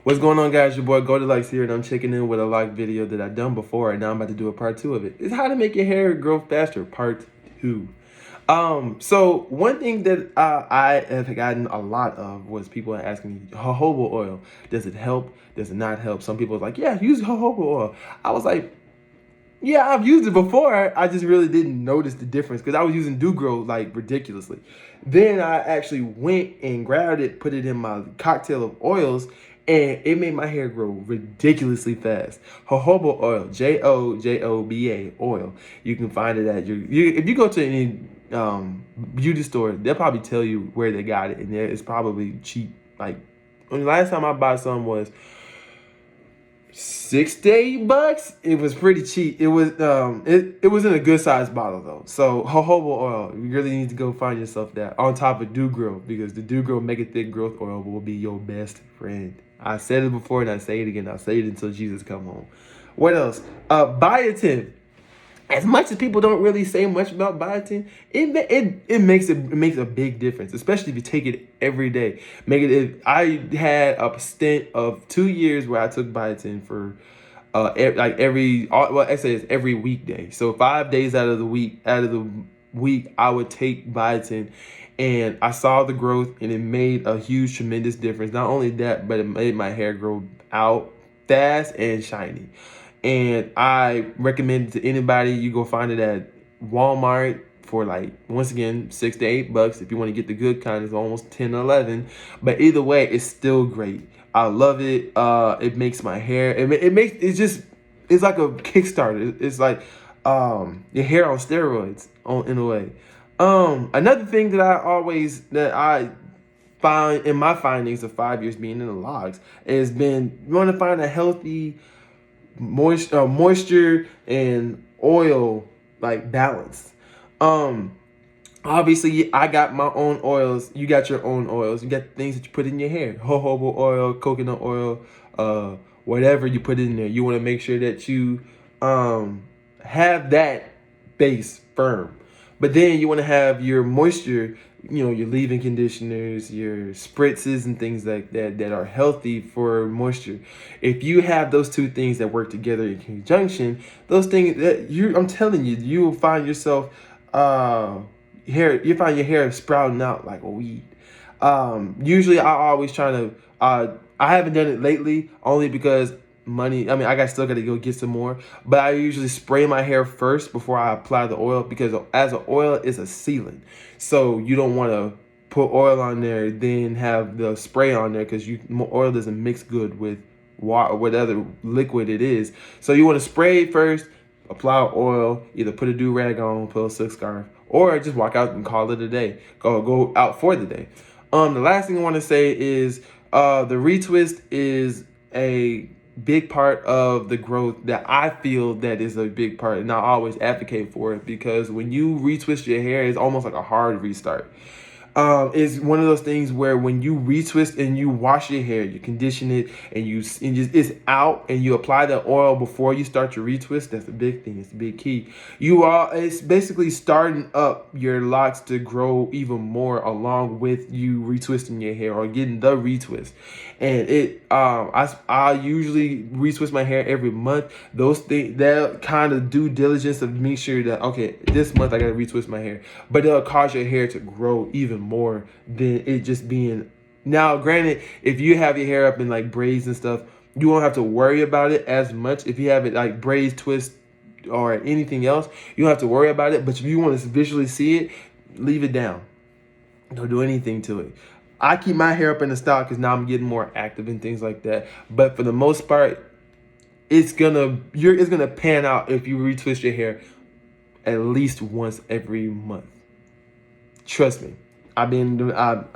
What's going on, guys? Your boy Goldilocks here, and I'm checking in with a lock video that I've done before, and now I'm about to do a part 2 of it. It's how to make your hair grow faster, part 2. So one thing that I have gotten a lot of was people asking me, jojoba oil, does it help? Does it not help? Some people are like, yeah, use jojoba oil. I was like, yeah, I've used it before. I just really didn't notice the difference because I was using Do Grow like ridiculously. Then I actually went and grabbed it, put it in my cocktail of oils, and it made my hair grow ridiculously fast. Jojoba oil, Jojoba oil. You can find it at if you go to any beauty store, they'll probably tell you where they got it, and it's probably cheap. Like, the last time I bought some was $6 to $8. It was pretty cheap. It was it was in a good sized bottle though. So jojoba oil, you really need to go find yourself that on top of Do Grow, because the Do Grow Mega Thick Growth Oil will be your best friend. I said it before and I say it again. I'll say it until Jesus come home. What else? Biotin. As much as people don't really say much about biotin, it makes a big difference, especially if you take it every day. I had a stint of 2 years where I took biotin for I say it's every weekday. So 5 days out of the week I would take biotin, and I saw the growth, and it made a huge, tremendous difference. Not only that, but it made my hair grow out fast and shiny. And I recommend it to anybody. You go find it at Walmart for, like, once again, $6 to $8. If you want to get the good kind, it's almost 10 or 11. But either way, it's still great. I love it. It makes my hair. It's like a Kickstarter. It's like your hair on steroids, in a way. Another thing that I find in my findings of 5 years being in the logs has been, you want to find a healthy moisture and oil like balance. Obviously I got my own oils. You got your own oils. You got things that you put in your hair: jojoba oil, coconut oil, whatever you put in there. You want to make sure that you have that base firm. But then you want to have your moisture, your leave-in conditioners, your spritzes and things like that are healthy for moisture. If you have those two things that work together in conjunction, those things I'm telling you, you will find yourself you find your hair sprouting out like a weed. Usually I always try to I haven't done it lately only because money. I mean, still got to go get some more, but I usually spray my hair first before I apply the oil, because as an oil is a sealant, so you don't want to put oil on there then have the spray on there, because oil doesn't mix good with water or whatever liquid it is. So you want to spray first, apply oil, either put a do-rag on, put a silk scarf, or just walk out and call it a day. Go out for the day. The last thing I want to say is the retwist is a big part of the growth that I feel that is a big part, and I always advocate for it, because when you retwist your hair, it's almost like a hard restart. It's one of those things where when you retwist and you wash your hair, you condition it, and it's out, and you apply the oil before you start your retwist. That's a big thing. It's a big key. It's basically starting up your locks to grow even more along with you retwisting your hair or getting the retwist. And I usually retwist my hair every month. Those things, that kind of due diligence of make sure that, okay, this month I gotta retwist my hair, but it'll cause your hair to grow even more than it just being. Now, granted, if you have your hair up in like braids and stuff, you won't have to worry about it as much. If you have it like braids, twist, or anything else, you don't have to worry about it. But if you want to visually see it, leave it down. Don't do anything to it. I keep my hair up in the style because now I'm getting more active and things like that. But for the most part, it's gonna pan out if you retwist your hair at least once every month. Trust me. I'm not.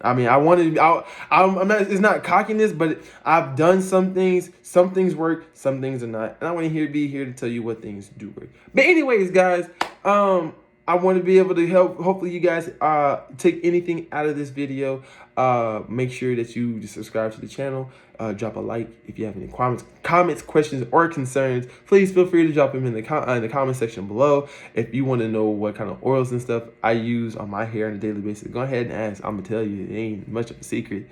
It's not cockiness, but I've done some things. Some things work. Some things are not. And I want to be here to tell you what things do work. But anyways, guys, I want to be able to help. Hopefully, you guys take anything out of this video. Make sure that you subscribe to the channel. Drop a like. If you have any comments, questions, or concerns, please feel free to drop them in the comment section below. If you want to know what kind of oils and stuff I use on my hair on a daily basis, go ahead and ask. I'm gonna tell you. It ain't much of a secret.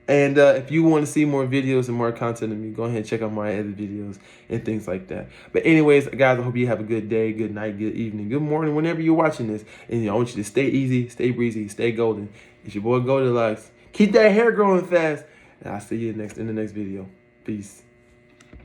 And if you want to see more videos and more content of me, go ahead and check out my other videos and things like that. But anyways, guys, I hope you have a good day, good night, good evening, good morning, whenever you're watching this. And I want you to stay easy, stay breezy, stay golden. It's your boy Goldilocks. Keep that hair growing fast. And I'll see you in the next video. Peace.